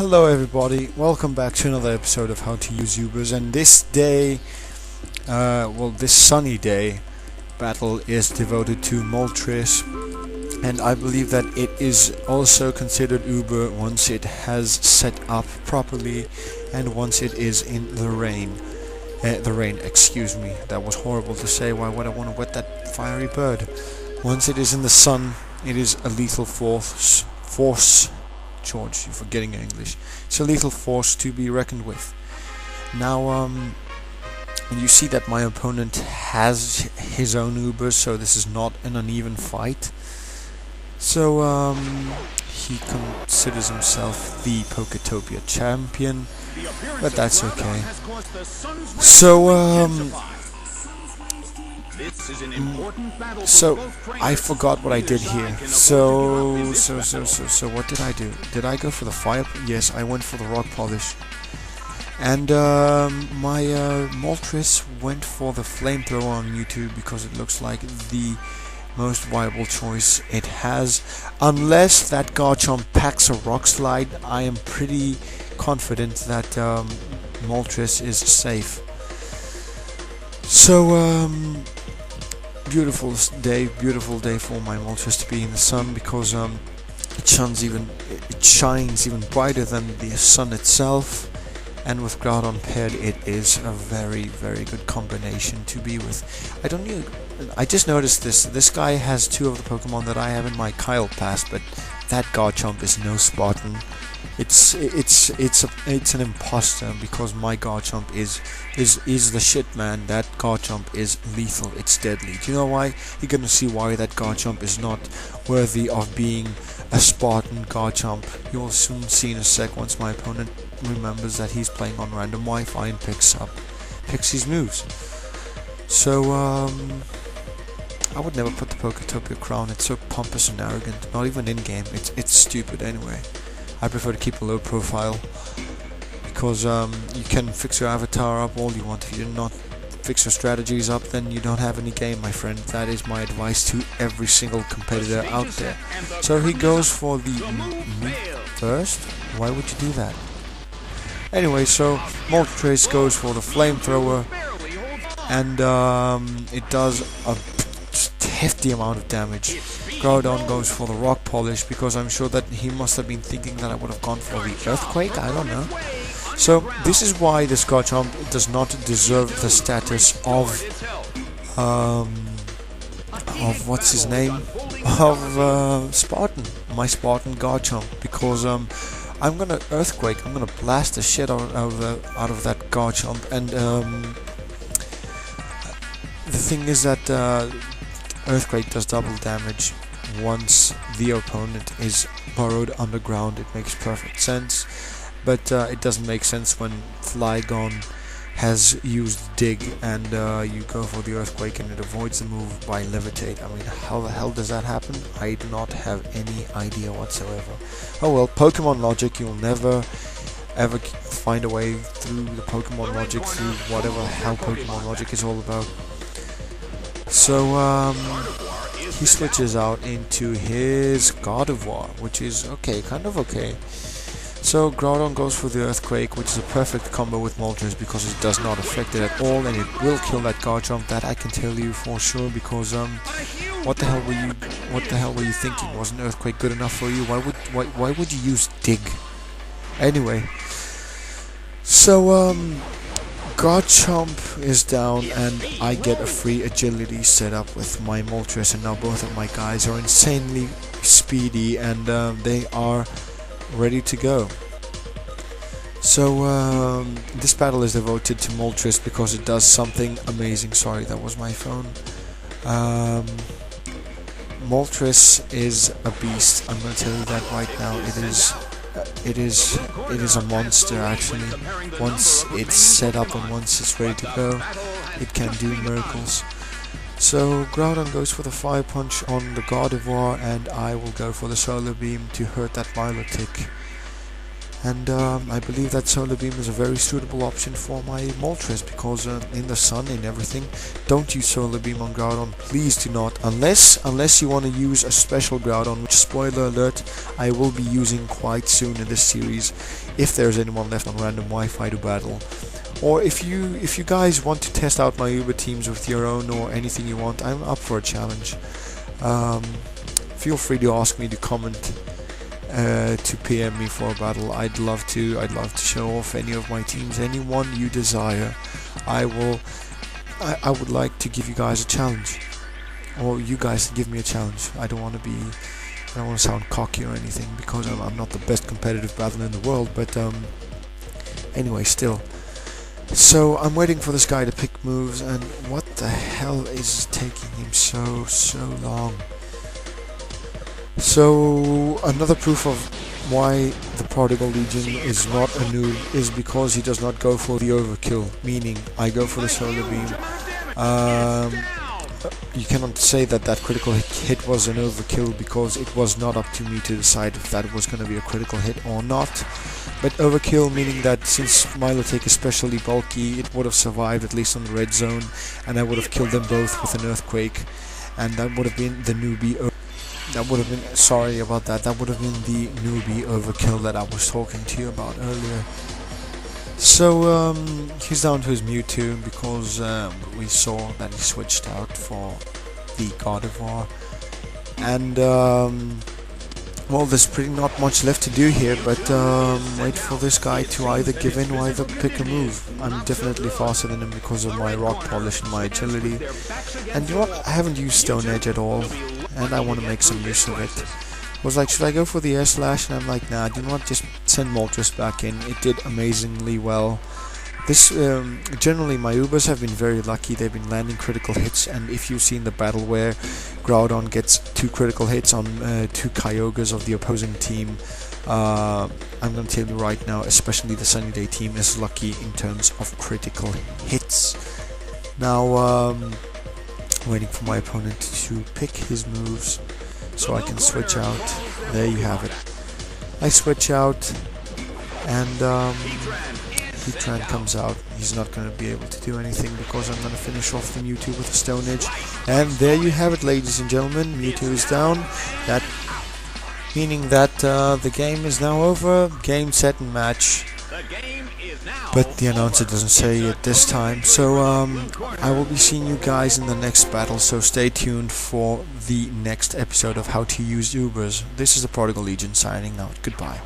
Hello everybody, welcome back to another episode of How to Use Ubers, and this day, this sunny day, battle is devoted to Moltres, and I believe that it is also considered Uber once it has set up properly and once it is in the rain. Excuse me, that was horrible to say. Why would I want to wet that fiery bird? Once it is in the sun, it is a lethal force. George, you're forgetting English. It's a lethal force to be reckoned with. Now, you see that my opponent has his own Ubers, so this is not an uneven fight. So, he considers himself the Poketopia champion, but that's okay. So, I forgot what I did here. So what did I do? Did I go for the fire? Yes, I went for the rock polish. And my Moltres went for the flamethrower on YouTube because it looks like the most viable choice it has. Unless that Garchomp packs a rock slide, I am pretty confident that Moltres is safe. So, beautiful day for my Moltres to be in the sun, because it shines even brighter than the sun itself, and with Groudon paired, it is a very good combination to be with. I just noticed this guy has two of the Pokemon that I have in my Kyle Pass, but that Garchomp is no Spartan. It's an imposter, because my Garchomp is the shit, man. That Garchomp is lethal. It's deadly. Do you know why? You're gonna see why that Garchomp is not worthy of being a Spartan Garchomp. You'll soon see in a sec, once my opponent remembers that he's playing on random Wi-Fi and picks his moves. So I would never put the Poketopia crown. It's so pompous and arrogant. Not even in game. It's stupid anyway. I prefer to keep a low profile, because you can fix your avatar up all you want. If you do not fix your strategies up, then you don't have any game, my friend. That is my advice to every single competitor out there. So he goes for the first. Why would you do that? Anyway, so Moltres goes for the flamethrower, and it does a hefty amount of damage. Groudon goes for the rock polish, because I'm sure that he must have been thinking that I would have gone for the earthquake. I don't know. So this is why this Garchomp does not deserve the status of what's his name, of Spartan, my Spartan Garchomp, because I'm gonna earthquake. I'm gonna blast the shit out of that Garchomp, and the thing is that earthquake does double damage once the opponent is burrowed underground. It makes perfect sense, but it doesn't make sense when Flygon has used dig and you go for the earthquake and it avoids the move by levitate. I mean, how the hell does that happen? I do not have any idea whatsoever. Oh well, Pokemon logic. You'll never ever find a way through the Pokemon logic, through whatever hell Pokemon logic is all about. So he switches out into his Gardevoir, which is okay, kind of okay. So Groudon goes for the Earthquake, which is a perfect combo with Moltres, because it does not affect it at all, and it will kill that Garchomp. That I can tell you for sure, because what the hell were you thinking? Wasn't Earthquake good enough for you? Why would you use Dig? Anyway, so Garchomp is down, and I get a free agility set up with my Moltres, and now both of my guys are insanely speedy, and they are ready to go. So this battle is devoted to Moltres because it does something amazing. Sorry, that was my phone. Moltres is a beast. I'm going to tell you that right now. It is a monster, actually. Once it's set up and once it's ready to go, it can do miracles. So Groudon goes for the Fire Punch on the Gardevoir, and I will go for the Solar Beam to hurt that Milotic. And I believe that solar beam is a very suitable option for my Moltres, because in the sun and everything, don't use solar beam on Groudon. Please do not, unless you want to use a special Groudon, which, spoiler alert, I will be using quite soon in this series, if there's anyone left on random Wi-Fi to battle. Or if you guys want to test out my Uber teams with your own or anything you want, I'm up for a challenge. Feel free to ask me to comment, to PM me for a battle. I'd love to show off any of my teams, anyone you desire. I would like to give you guys a challenge, or you guys to give me a challenge. I don't want to sound cocky or anything, because I'm not the best competitive battler in the world, but anyway, still. So I'm waiting for this guy to pick moves, and what the hell is taking him so long? So another proof of why the Prodigal Legion is not a noob is because he does not go for the overkill, meaning I go for the solar beam. You cannot say that critical hit was an overkill, because it was not up to me to decide if that was going to be a critical hit or not. But overkill meaning that since Milotic is especially bulky, it would have survived at least on the red zone, and I would have killed them both with an earthquake, and that would have been the newbie. That would have been, sorry about that, that would have been the newbie overkill that I was talking to you about earlier. So he's down to his Mewtwo, because we saw that he switched out for the Gardevoir. And well, there's pretty not much left to do here, but wait for this guy to either give in or either pick a move. I'm definitely faster than him because of my rock polish and my agility. And you know what, I haven't used Stone Edge at all, and I want to make some use of it. I was like, should I go for the Air Slash? And I'm like, nah, do not, just send Moltres back in. It did amazingly well. This generally my Ubers have been very lucky. They've been landing critical hits, and if you've seen the battle where Groudon gets 2 critical hits on 2 Kyogres of the opposing team, I'm going to tell you right now, especially the Sunny Day team is lucky in terms of critical hits. Now waiting for my opponent to pick his moves so I can switch out. There you have it. I switch out, and Heatran comes out. He's not going to be able to do anything because I'm going to finish off the Mewtwo with a Stone Edge. And there you have it, ladies and gentlemen. Mewtwo is down. That meaning that the game is now over. Game, set, and match. But the announcer doesn't say it this time. So I will be seeing you guys in the next battle. So stay tuned for the next episode of How to Use Ubers. This is the Prodigal Legion signing out. Goodbye.